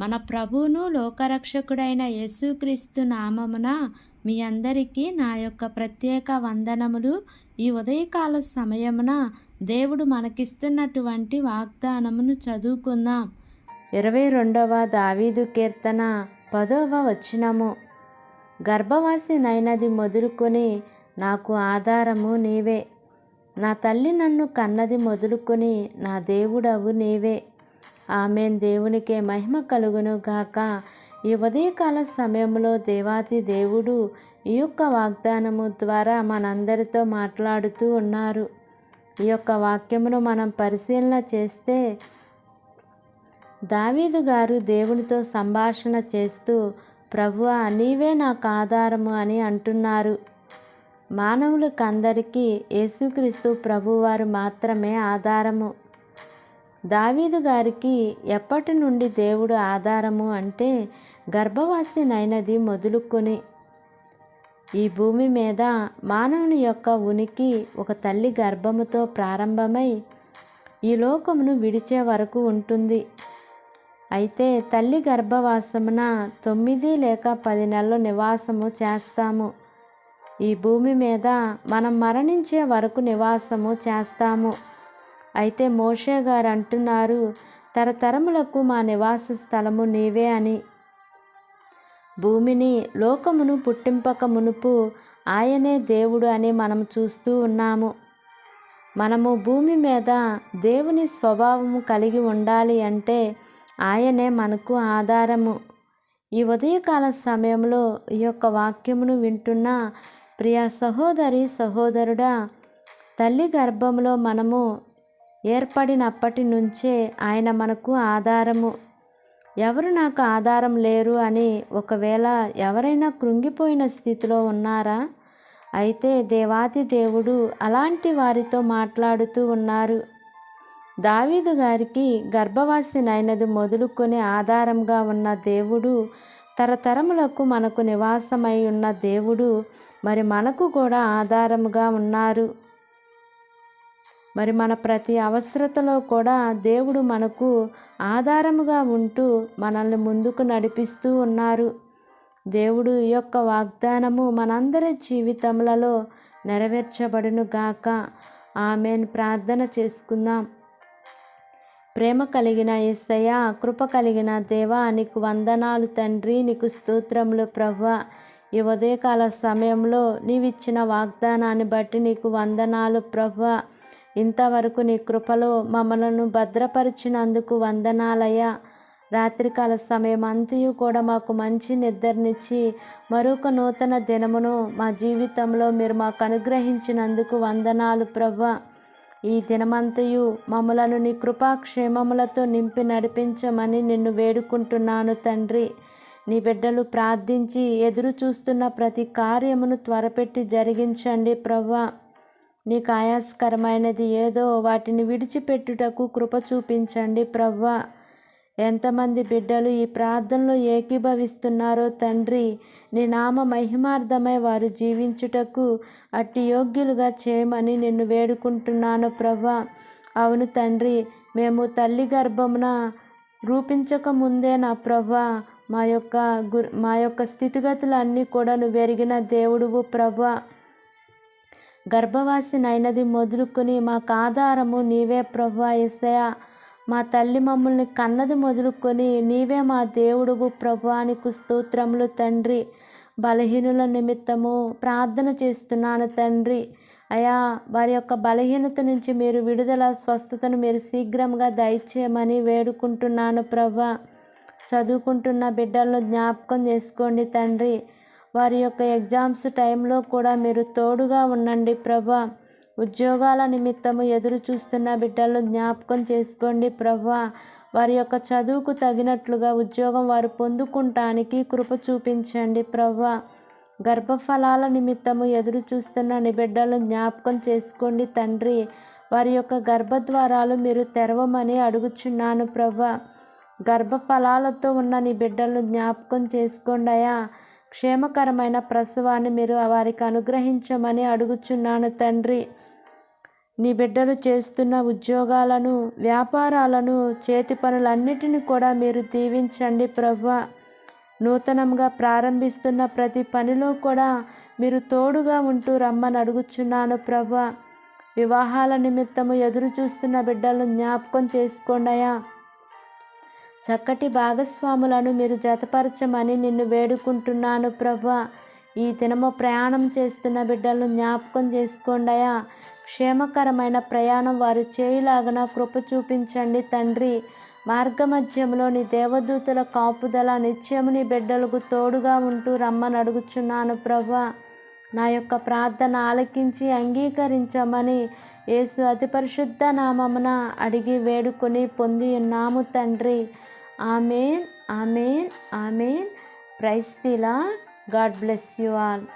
మన ప్రభువును లోకరక్షకుడైన యేసుక్రీస్తు నామమున మీ అందరికీ నా యొక్క ప్రత్యేక వందనములు. ఈ ఉదయకాల సమయమున దేవుడు మనకిస్తున్నటువంటి వాగ్దానమును చదువుకుందాం. 22వ దావీదు కీర్తన 10వ వచనము. గర్భవాసినైనది మొదలుకొని నాకు ఆధారము నీవే, నా తల్లి నన్ను కన్నది మొదలుకొని నా దేవుడవు నీవే. ఆమేన్. దేవునికే మహిమ కలుగును గాక. ఈ ఉదయకాల సమయంలో దేవాతి దేవుడు ఈ యొక్క వాగ్దానము ద్వారా మనందరితో మాట్లాడుతూ ఉన్నారు. ఈ యొక్క వాక్యమును మనం పరిశీలన చేస్తే దావీదు గారు దేవునితో సంభాషణ చేస్తూ, ప్రభువా నీవే నాకు ఆధారము అని అంటున్నారు. మానవులకందరికీ యేసుక్రీస్తు ప్రభువారు మాత్రమే ఆధారము. దావీదు గారికి ఎప్పటి నుండి దేవుడు ఆధారము అంటే గర్భవాసినైనది మొదలుకొని ఈ భూమి మీద మానవుని యొక్క ఉనికి ఒక తల్లి గర్భముతో ప్రారంభమై ఈ లోకమును విడిచే వరకు ఉంటుంది. అయితే తల్లి గర్భవాసమున 9 లేక 10 నెలలు నివాసము చేస్తాము. ఈ భూమి మీద మనం మరణించే వరకు నివాసము చేస్తాము. అయితే మోషే గారు అంటున్నారు, తరతరములకు మా నివాస స్థలము నీవే అని. భూమిని లోకమును పుట్టింపక మునుపు ఆయనే దేవుడు అని మనం చూస్తూ ఉన్నాము. మనము భూమి మీద దేవుని స్వభావము కలిగి ఉండాలి అంటే ఆయనే మనకు ఆధారము. ఈ ఉదయకాల సమయంలో ఈ యొక్క వాక్యమును వింటున్న ప్రియ సహోదరి సహోదరుడా, తల్లి గర్భంలో మనము ఏర్పడినప్పటి నుంచే ఆయన మనకు ఆధారము. ఎవరు నాకు ఆధారం లేరు అని ఒకవేళ ఎవరైనా కృంగిపోయిన స్థితిలో ఉన్నారా? అయితే దేవాతి దేవుడు అలాంటి వారితో మాట్లాడుతూ ఉన్నారు. దావీదు గారికి గర్భవాసినైనది మొదలుకొని ఆధారంగా ఉన్న దేవుడు, తరతరములకు మనకు నివాసమై ఉన్న దేవుడు మరి మనకు కూడా ఆధారముగా ఉన్నారు. మరి మన ప్రతి అవసరతలో కూడా దేవుడు మనకు ఆధారముగా ఉంటూ మనల్ని ముందుకు నడిపిస్తూ ఉన్నారు. దేవుడు ఈ యొక్క వాగ్దానము మనందరి జీవితములలో నెరవేర్చబడును గాక. ఆమేన్. ప్రార్థన చేసుకుందాం. ప్రేమ కలిగిన యేసయ్యా, కృప కలిగిన దేవా, నీకు వందనాలు తండ్రి, నీకు స్తోత్రములు ప్రభువా. ఈ ఉదయకాల సమయంలో నీవిచ్చిన వాగ్దానాన్ని బట్టి నీకు వందనాలు ప్రభువా. ఇంతవరకు నీ కృపలో మమ్మలను భద్రపరిచినందుకు వందనాలయ్యా. రాత్రికాల సమయం అంతయు కూడా మాకు మంచి నిద్రనిచ్చి మరొక నూతన దినమును మా జీవితంలో మీరు మాకు అనుగ్రహించినందుకు వందనాలు ప్రభువా. ఈ దినమంతయు మమ్మలను నీ కృపాక్షేమములతో నింపి నడిపించమని నిన్ను వేడుకుంటున్నాను తండ్రి. నీ బిడ్డలు ప్రార్థించి ఎదురు చూస్తున్న ప్రతి కార్యమును త్వరపెట్టి జరిగించండి ప్రభువా. నీకు ఆయాస్కరమైనది ఏదో వాటిని విడిచిపెట్టుటకు కృప చూపించండి ప్రభువా. ఎంతమంది బిడ్డలు ఈ ప్రార్థనలో ఏకీభవిస్తున్నారో తండ్రి, నీ నామ మహిమార్థమై వారు జీవించుటకు అట్టి యోగ్యులుగా చేయమని నిన్ను వేడుకుంటున్నాను ప్రభువా. అవును తండ్రి, మేము తల్లి గర్భమున రూపించక ముందే నా ప్రభువా మా యొక్క స్థితిగతులన్నీ కూడా నువ్వు ఎరిగిన దేవుడువు ప్రభువా. గర్భవాసినైనది మొదలుకొని మాకు ఆధారము నీవే ప్రభువా యేసయ్యా. మా తల్లి మమ్మల్ని కన్నది మొదలుకొని నీవే మా దేవుడువు ప్రభువా. నీకు స్తోత్రములు తండ్రి. బలహీనుల నిమిత్తము ప్రార్థన చేస్తున్నాను తండ్రి. అయా, వారి యొక్క బలహీనత నుంచి మీరు విడుదల స్వస్థతను మీరు శీఘ్రంగా దయచేయమని వేడుకుంటున్నాను ప్రభువా. చదువుకుంటున్న బిడ్డలను జ్ఞాపకం చేసుకోండి తండ్రి. వారి యొక్క ఎగ్జామ్స్ టైంలో కూడా మీరు తోడుగా ఉండండి ప్రభువా. ఉద్యోగాల నిమిత్తము ఎదురు చూస్తున్న బిడ్డలను జ్ఞాపకం చేసుకోండి ప్రభువా. వారి యొక్క చదువుకు తగినట్లుగా ఉద్యోగం వారు పొందుకుంటానికి కృప చూపించండి ప్రభువా. గర్భఫలాల నిమిత్తము ఎదురు చూస్తున్న నీ బిడ్డలను జ్ఞాపకం చేసుకోండి తండ్రి. వారి యొక్క గర్భద్వారాలు మీరు తెరవమని అడుగుచున్నాను ప్రభువా. గర్భఫలాలతో ఉన్న నీ బిడ్డలను జ్ఞాపకం చేసుకోండి అయ్యా. క్షేమకరమైన ప్రసవాన్ని మీరు వారికి అనుగ్రహించమని అడుగుచున్నాను తండ్రి. నీ బిడ్డలు చేస్తున్న ఉద్యోగాలను, వ్యాపారాలను, చేతి పనులన్నిటిని కూడా మీరు దీవించండి ప్రభువా. నూతనంగా ప్రారంభిస్తున్న ప్రతి పనిలో కూడా మీరు తోడుగా ఉంటూ రమ్మని అడుగుచున్నాను ప్రభువా. వివాహాల నిమిత్తము ఎదురు చూస్తున్న బిడ్డలను జ్ఞాపకం చేసుకోండియా. చక్కటి భాగస్వాములను మీరు జతపరచమని నిన్ను వేడుకుంటున్నాను ప్రభువా. ఈ దినము ప్రయాణం చేస్తున్న బిడ్డలను జ్ఞాపకం చేసుకోండియా. క్షేమకరమైన ప్రయాణం వారు చేయలాగన కృప చూపించండి తండ్రి. మార్గమధ్యంలో నీ దేవదూతల కాపుదల నిత్యము నీ బిడ్డలకు తోడుగా ఉంటూ రమ్మని అడుగుచున్నాను ప్రభువా. నా యొక్క ప్రార్థన ఆలకించి అంగీకరించమని యేసు అతి పరిశుద్ధ నామమున అడిగి వేడుకొని పొంది ఉన్నాము తండ్రి. Amen, amen, amen. Praise the Lord. God bless you all.